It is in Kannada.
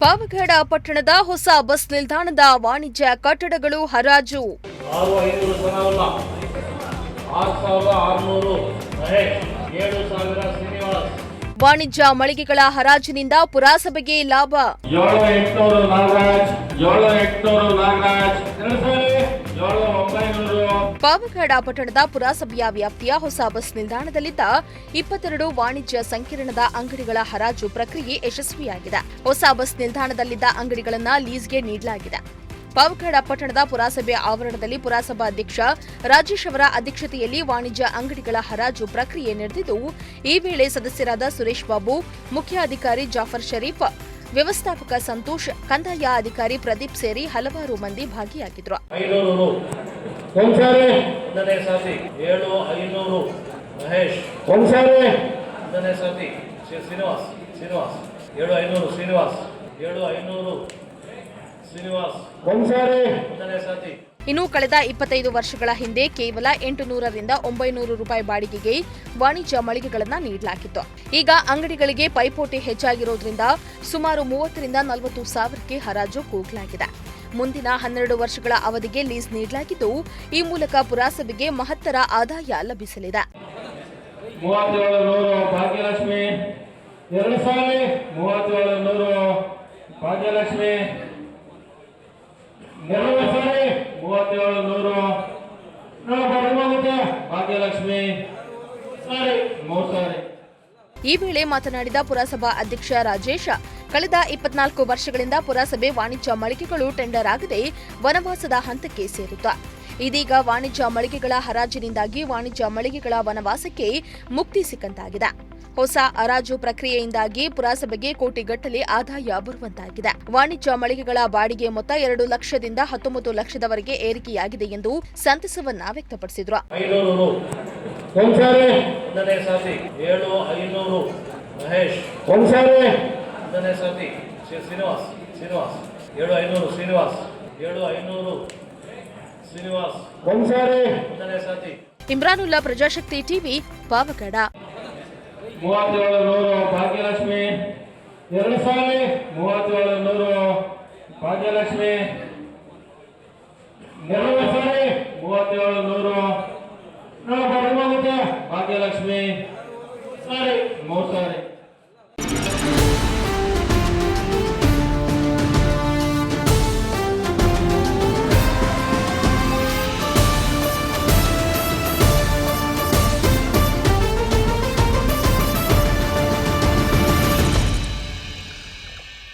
ಪಾವಗಡ ಪಟ್ಟಣದ ಹೊಸ ಬಸ್ ನಿಲ್ದಾಣದ ವಾಣಿಜ್ಯ ಕಟ್ಟಡಗಳು ಹರಾಜು. ವಾಣಿಜ್ಯ ಮಳಿಗೆಗಳ ಹರಾಜಿನಿಂದ ಪುರಸಭೆಗೆ ಲಾಭ. ಪಾವಗಡ ಪಟ್ಟಣದ ಪುರಸಭೆಯ ವ್ಯಾಪ್ತಿಯ ಹೊಸ ಬಸ್ ನಿಲ್ದಾಣದಲ್ಲಿದ್ದ 22 ವಾಣಿಜ್ಯ ಸಂಕೀರ್ಣದ ಅಂಗಡಿಗಳ ಹರಾಜು ಪ್ರಕ್ರಿಯೆ ಯಶಸ್ವಿಯಾಗಿದೆ. ಹೊಸ ಬಸ್ ನಿಲ್ದಾಣದಲ್ಲಿದ್ದ ಅಂಗಡಿಗಳನ್ನು ಲೀಸ್ಗೆ ನೀಡಲಾಗಿದೆ. ಪಾವಗಡ ಪಟ್ಟಣದ ಪುರಸಭೆ ಆವರಣದಲ್ಲಿ ಪುರಸಭಾಧ್ಯಕ್ಷ ರಾಜೇಶ್ ಅವರ ಅಧ್ಯಕ್ಷತೆಯಲ್ಲಿ ವಾಣಿಜ್ಯ ಅಂಗಡಿಗಳ ಹರಾಜು ಪ್ರಕ್ರಿಯೆ ನಡೆದಿದ್ದು, ಈ ವೇಳೆ ಸದಸ್ಯರಾದ ಸುರೇಶ್ ಬಾಬು, ಮುಖ್ಯ ಅಧಿಕಾರಿ ಜಾಫರ್ ಶರೀಫ್, ವ್ಯವಸ್ಥಾಪಕ ಸಂತೋಷ್, ಕಂದಾಯ ಅಧಿಕಾರಿ ಪ್ರದೀಪ್ ಸೇರಿ ಹಲವಾರು ಮಂದಿ ಭಾಗಿಯಾಗಿದ್ದರು. ಇನ್ನು ಕಳೆದ 25 ವರ್ಷಗಳ ಹಿಂದೆ ಕೇವಲ 800 ರಿಂದ 900 ರೂಪಾಯಿ ಬಾಡಿಗೆಗೆ ವಾಣಿಜ್ಯ ಮಳಿಗೆಗಳನ್ನು ನೀಡಲಾಗಿತ್ತು. ಈಗ ಅಂಗಡಿಗಳಿಗೆ ಪೈಪೋಟಿ ಹೆಚ್ಚಾಗಿರುವುದರಿಂದ ಸುಮಾರು 30 ರಿಂದ 40 ಸಾವಿರಕ್ಕೆ ಹರಾಜು ಕೂಗಲಾಗಿದೆ. ಮುಂದಿನ 12 ವರ್ಷಗಳ ಅವಧಿಗೆ ಲೀಸ್ ನೀಡಲಾಗಿದ್ದು, ಈ ಮೂಲಕ ಪುರಸಭೆಗೆ ಮಹತ್ತರ ಆದಾಯ ಲಭಿಸಲಿದೆ. 3700 ಭಾಗ್ಯಲಕ್ಷ್ಮಿ, 3700 ಭಾಗ್ಯಲಕ್ಷ್ಮಿ, 3700 ಭಾಗ್ಯಲಕ್ಷ್ಮಿ. ಈ ವೇಳೆ ಮಾತನಾಡಿದ ಪುರಸಭಾ ಅಧ್ಯಕ್ಷ ರಾಜೇಶ್, ಕಳೆದ 24 ವರ್ಷಗಳಿಂದ ಪುರಸಭೆ ವಾಣಿಜ್ಯ ಮಳಿಗೆಗಳು ಟೆಂಡರ್ ಆಗದೆ ವನವಾಸದ ಹಂತಕ್ಕೆ ಸೇರಿತ್ತು. ಇದೀಗ ವಾಣಿಜ್ಯ ಮಳಿಗೆಗಳ ಹರಾಜಿನಿಂದಾಗಿ ವಾಣಿಜ್ಯ ಮಳಿಗೆಗಳ ವನವಾಸಕ್ಕೆ ಮುಕ್ತಿ ಸಿಕ್ಕಂತಾಗಿದೆ. ಹೊಸ ಹರಾಜು ಪ್ರಕ್ರಿಯೆಯಿಂದಾಗಿ ಪುರಸಭೆಗೆ ಕೋಟಿಗಟ್ಟಲೆ ಆದಾಯ ಬರುವಂತಾಗಿದೆ. ವಾಣಿಜ್ಯ ಮಳಿಗೆಗಳ ಬಾಡಿಗೆ ಮೊತ್ತ 2 ಲಕ್ಷದಿಂದ 19 ಲಕ್ಷದವರೆಗೆ ಏರಿಕೆಯಾಗಿದೆ ಎಂದು ಸಂತಸವನ್ನ ವ್ಯಕ್ತಪಡಿಸಿದರು. ಇಮ್ರಾನುಲ್ಲಾ, ಪ್ರಜಾಶಕ್ತಿ ಟಿವಿ, ಪಾವಗಡ. 3700 ಭಾಗ್ಯಲಕ್ಷ್ಮಿ, 3700 ಭಾಗ್ಯಲಕ್ಷ್ಮಿ,